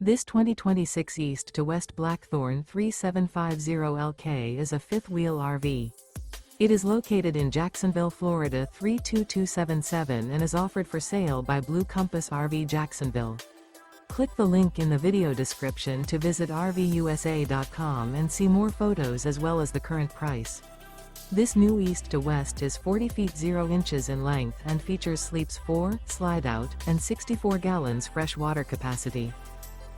This 2026 East to West Blackthorn 3750LK is a fifth-wheel RV. It is located in Jacksonville, Florida 32277 and is offered for sale by Blue Compass RV Jacksonville. Click the link in the video description to visit RVUSA.com and see more photos as well as the current price. This new East to West is 40 feet 0 inches in length and features sleeps 4, slide-out, and 64 gallons fresh water capacity.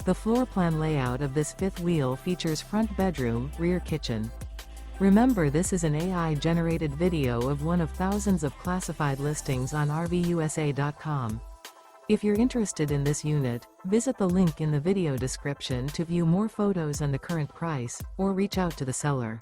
The floor plan layout of this fifth wheel features front bedroom, rear kitchen. Remember, this is an AI-generated video of one of thousands of classified listings on RVUSA.com. If you're interested in this unit, visit the link in the video description to view more photos and the current price, or reach out to the seller.